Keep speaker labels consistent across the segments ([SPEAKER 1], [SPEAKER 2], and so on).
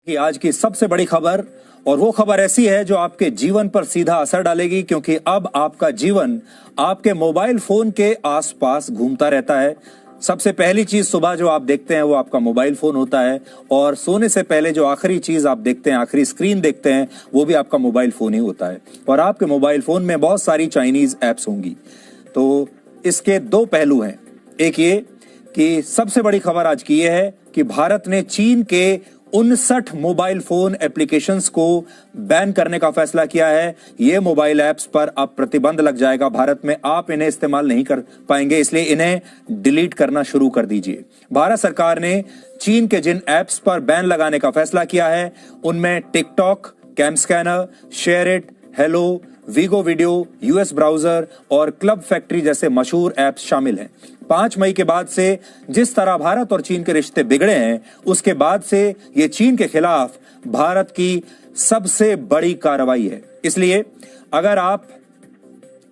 [SPEAKER 1] कि आज की सबसे बड़ी खबर, और वो खबर ऐसी है जो आपके जीवन पर सीधा असर डालेगी, क्योंकि अब आपका जीवन आपके मोबाइल फोन के आसपास घूमता रहता है। सबसे पहली चीज सुबह जो आप देखते हैं वो आपका मोबाइल फोन होता है, और सोने से पहले जो आखिरी चीज आप देखते हैं, आखिरी स्क्रीन देखते हैं, वो भी आपका मोबाइल फोन ही होता है। और आपके मोबाइल फोन में बहुत सारी चाइनीज एप्स होंगी। तो इसके दो पहलू हैं। एक ये कि सबसे बड़ी खबर आज की ये है कि भारत ने चीन के 59 मोबाइल फोन एप्लीकेशंस को बैन करने का फैसला किया है। ये मोबाइल ऐप्स पर अब प्रतिबंध लग जाएगा भारत में, आप इन्हें इस्तेमाल नहीं कर पाएंगे, इसलिए इन्हें डिलीट करना शुरू कर दीजिए। भारत सरकार ने चीन के जिन ऐप्स पर बैन लगाने का फैसला किया है उनमें TikTok, CamScanner, SHAREit, Helo, Vigo Video, UC browser और क्लब फैक्ट्री जैसे मशहूर ऐप्स शामिल हैं। 5 मई के बाद से जिस तरह भारत और चीन के रिश्ते बिगड़े हैं, उसके बाद से ये चीन के खिलाफ भारत की सबसे बड़ी कार्रवाई है। इसलिए अगर आप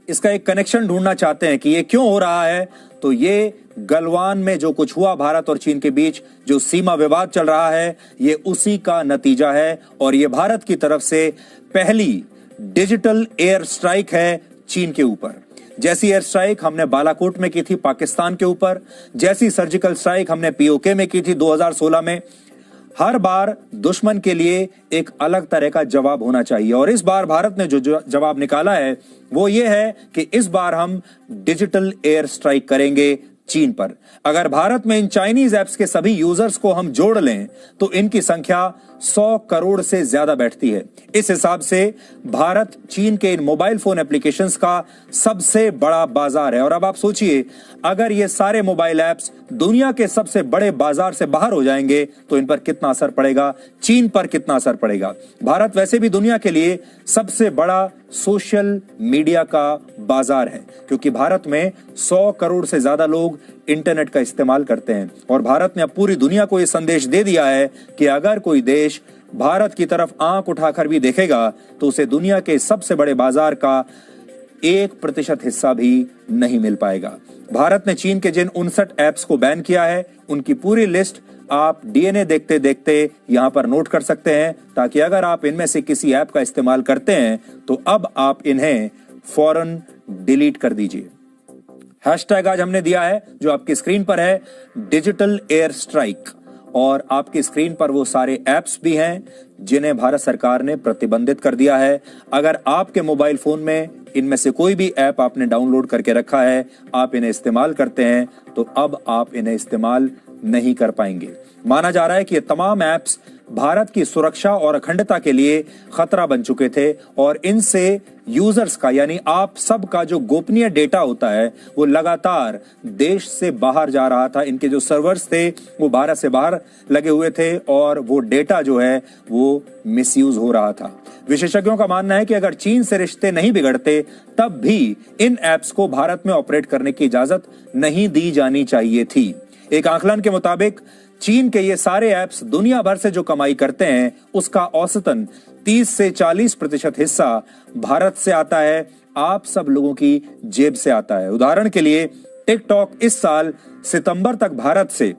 [SPEAKER 1] इसका एक कनेक्शन ढूंढना चाहते हैं कि ये क्यों हो रहा है, तो ये गलवान में जो कुछ हुआ भारत और चीन के बीच, जो सीमा विवाद चल रहा है, ये उसी का नतीजा है। और ये भारत की तरफ से पहली डिजिटल एयर स्ट्राइक है चीन के ऊपर। जैसी एयर स्ट्राइक हमने बालाकोट में की थी पाकिस्तान के ऊपर, जैसी सर्जिकल स्ट्राइक हमने पीओके में की थी 2016 में, हर बार दुश्मन के लिए एक अलग तरह का जवाब होना चाहिए। और इस बार भारत ने जो जवाब निकाला है वो ये है कि इस बार हम डिजिटल एयर स्ट्राइक करेंगे चीन पर। अगर भारत में इन चाइनीज ऐप्स के सभी यूजर्स को हम जोड़ लें तो इनकी संख्या 100 करोड़ से ज्यादा बैठती है। इस हिसाब से भारत चीन के इन मोबाइल फोन एप्लीकेशंस का सबसे बड़ा बाजार है। और अब आप सोचिए, अगर ये सारे मोबाइल ऐप्स दुनिया के सबसे बड़े बाजार से बाहर हो जाएंगे तो इन पर कितना असर पड़ेगा, चीन पर कितना असर पड़ेगा। भारत वैसे भी दुनिया के लिए सबसे बड़ा सोशल मीडिया का बाजार है, क्योंकि भारत में 100 करोड़ से ज्यादा लोग इंटरनेट का इस्तेमाल करते हैं। और भारत ने अब पूरी दुनिया को यह संदेश दे दिया है कि अगर कोई देश भारत की तरफ आंख उठाकर भी देखेगा तो उसे दुनिया के सबसे बड़े बाजार का 1% हिस्सा भी नहीं मिल पाएगा। भारत ने चीन के जिन 59 ऐप्स को बैन किया है उनकी पूरी लिस्ट आप डीएनए देखते देखते यहां पर नोट कर सकते हैं, ताकि अगर आप इनमें से किसी ऐप का इस्तेमाल करते हैं तो अब आप इन्हें फौरन डिलीट कर दीजिए। हैशटैग आज हमने दिया है जो आपकी स्क्रीन पर है, डिजिटल एयर स्ट्राइक। और आपकी स्क्रीन पर वो सारे ऐप्स भी हैं जिन्हें भारत सरकार ने प्रतिबंधित कर दिया है। अगर आपके मोबाइल फोन में इनमें से कोई भी ऐप आपने डाउनलोड करके रखा है, आप इन्हें इस्तेमाल करते हैं, तो अब आप इन्हें इस्तेमाल नहीं कर पाएंगे। माना जा रहा है कि ये तमाम ऐप्स भारत की सुरक्षा और अखंडता के लिए खतरा बन चुके थे, और इनसे यूजर्स का, यानी आप सब का जो गोपनीय डेटा होता है वो लगातार देश से बाहर जा रहा था। इनके जो सर्वर्स थे वो भारत से बाहर लगे हुए थे और वो डेटा जो है वो मिसयूज हो रहा था। विशेषज्ञों का मानना है कि अगर चीन से रिश्ते नहीं बिगड़ते तब भी इन ऐप्स को भारत में ऑपरेट करने की इजाजत नहीं दी जानी चाहिए थी। एक आकलन के मुताबिक चीन के ये सारे ऐप्स दुनिया भर से जो कमाई करते हैं उसका औसतन 30 से 40% हिस्सा भारत से आता है, आप सब लोगों की जेब से आता है। उदाहरण के लिए टिकटॉक इस साल सितंबर तक भारत से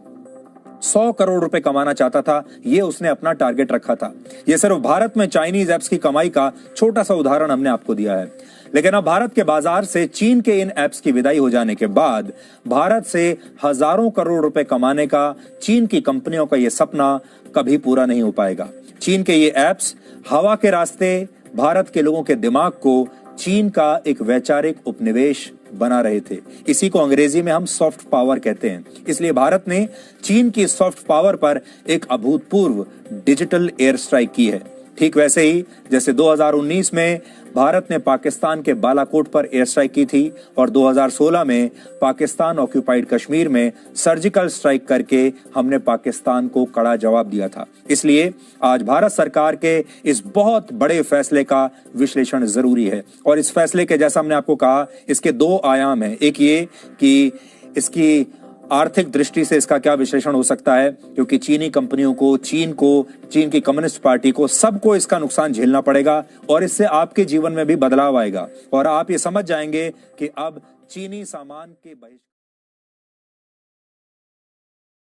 [SPEAKER 1] 100 करोड़ रुपए कमाना चाहता था, ये उसने अपना टारगेट रखा था। ये सिर्फ भारत में चाइनीज ऐप्स की कमाई का छोटा सा उदाहरण हमने आपको दिया है। लेकिन अब भारत के बाजार से चीन के इन ऐप्स की विदाई हो जाने के बाद भारत से हजारों करोड़ रुपए कमाने का चीन की कंपनियों का यह सपना कभी पूरा नहीं हो पाएगा। चीन के ये ऐप्स हवा के रास्ते भारत के लोगों के दिमाग को चीन का एक वैचारिक उपनिवेश बना रहे थे। इसी को अंग्रेजी में हम सॉफ्ट पावर कहते हैं। इसलिए भारत ने चीन की सॉफ्ट पावर पर एक अभूतपूर्व डिजिटल एयर स्ट्राइक की है। ठीक वैसे ही जैसे 2019 में भारत ने पाकिस्तान के बालाकोट पर एयर स्ट्राइक की थी, और 2016 में पाकिस्तान ऑक्यूपाइड कश्मीर में सर्जिकल स्ट्राइक करके हमने पाकिस्तान को कड़ा जवाब दिया था। इसलिए आज भारत सरकार के इस बहुत बड़े फैसले का विश्लेषण जरूरी है। और इस फैसले के, जैसा हमने आपको कहा, इसके 2 आयाम हैं। एक ये कि इसकी आर्थिक दृष्टि से इसका क्या विश्लेषण हो सकता है, क्योंकि चीनी कंपनियों को, चीन की कम्युनिस्ट पार्टी को, सबको इसका नुकसान झेलना पड़ेगा, और इससे आपके जीवन में भी बदलाव आएगा और आप ये समझ जाएंगे कि अब चीनी सामान के बहिष्कार